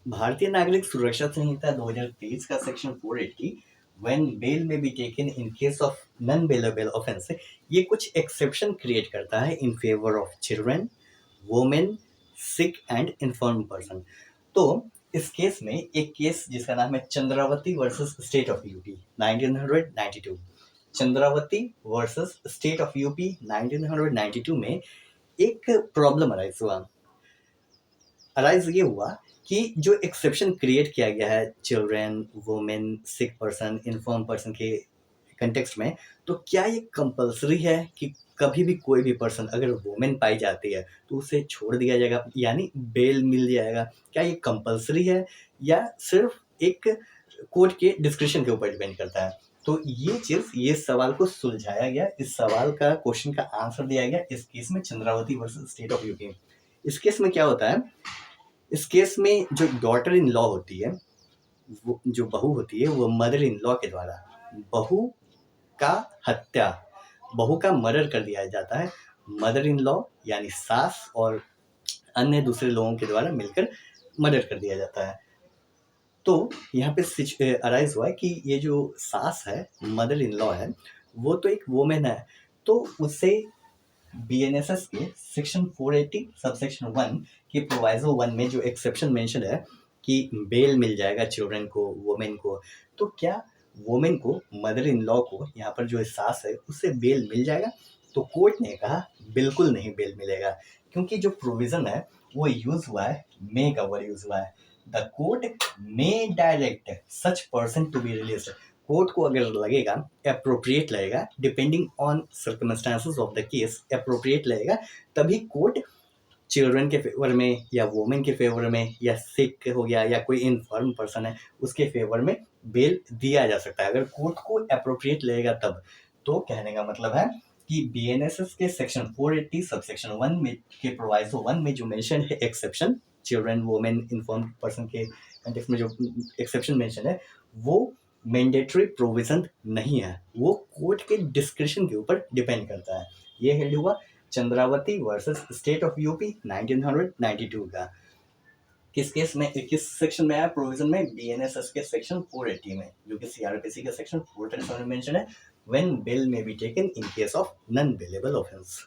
भारतीय नागरिक सुरक्षा संहिता 2023 का सेक्शन 480 व्हेन बेल में B taken in case of non bailable offence, ये कुछ एक्सेप्शन क्रिएट करता है in favour of children, women, sick and inform person. तो इस केस में एक केस जिसका नाम है Chandravati versus state of UP 1992। Chandravati versus state of UP 1992 में एक प्रॉब्लम अराइज ये हुआ कि जो एक्सेप्शन क्रिएट किया गया है चिल्ड्रन, वुमेन, सिक पर्सन, इन्फॉर्म पर्सन के कंटेक्स्ट में, तो क्या ये कंपलसरी है कि कभी भी कोई भी पर्सन अगर वुमेन पाई जाती है तो उसे छोड़ दिया जाएगा, यानी बेल मिल जाएगा? क्या ये कंपलसरी है या सिर्फ एक कोर्ट के डिस्क्रिप्शन के ऊपर डिपेंड करता है? तो ये सवाल को सुलझाया गया, इस सवाल का क्वेश्चन का आंसर दिया गया इस केस में, Chandravati versus state of UP. इस केस में क्या होता है, इस केस में जो डॉटर इन लॉ होती है, वो जो बहू होती है, वो मदर इन लॉ के द्वारा बहू का हत्या, बहू का मर्डर कर दिया जाता है मदर इन लॉ यानी सास और अन्य दूसरे लोगों के द्वारा मिलकर मर्डर कर दिया जाता है। तो यहाँ पे अराइज हुआ है कि ये जो सास है, मदर इन लॉ है, वो तो एक वुमेन है, तो उसे बीएनएसएस के सेक्शन 480 सबसेक्शन 1 के प्रोवाइजो 1 में जो एक्सेप्शन मेंशन है कि बेल मिल जाएगा चिल्ड्रन को, वुमेन को, तो क्या वुमेन को, मदर इन लॉ को, यहाँ पर जो सास है उसे बेल मिल जाएगा? तो कोर्ट ने कहा बिल्कुल नहीं बेल मिलेगा, क्योंकि जो प्रोविजन है वो यूज हुआ है, मे का वर्ड यूज हुआ है, the court may direct such person to be release. Court को अगर लगेगा, अप्रोप्रिएट लगेगा, depending on circumstances of the case, appropriate लगेगा, तभी कोर्ट चिल्ड्रन के फेवर में या वुमेन के फेवर में या सिक हो गया या कोई इनफर्म पर्सन है उसके फेवर में बेल दिया जा सकता है, अगर कोर्ट को अप्रोप्रिएट लगेगा तब। तो कहने का मतलब है कि बीएनएसएस के सेक्शन 480 सबसेक्शन 1 में के प्रोवाइजो 1 में जो मेंशन है exception, children, women, inform person के कंटेक्स्ट में जो एक्सेप्शन मेंशन है, वो मैंडेटरी प्रोविजन नहीं है, वो कोर्ट के डिस्क्रिप्शन के ऊपर डिपेंड करता है। ये हेल्ड हुआ Chandravati versus state of UP 1992 का। किस केस में, किस सेक्शन में आया प्रोविजन में? बीएनएसएस के सेक्शन 480 में, जो कि सीआरपीसी के सेक्शन 437 में मेंशन है, when bail may be taken in case of non bailable offence.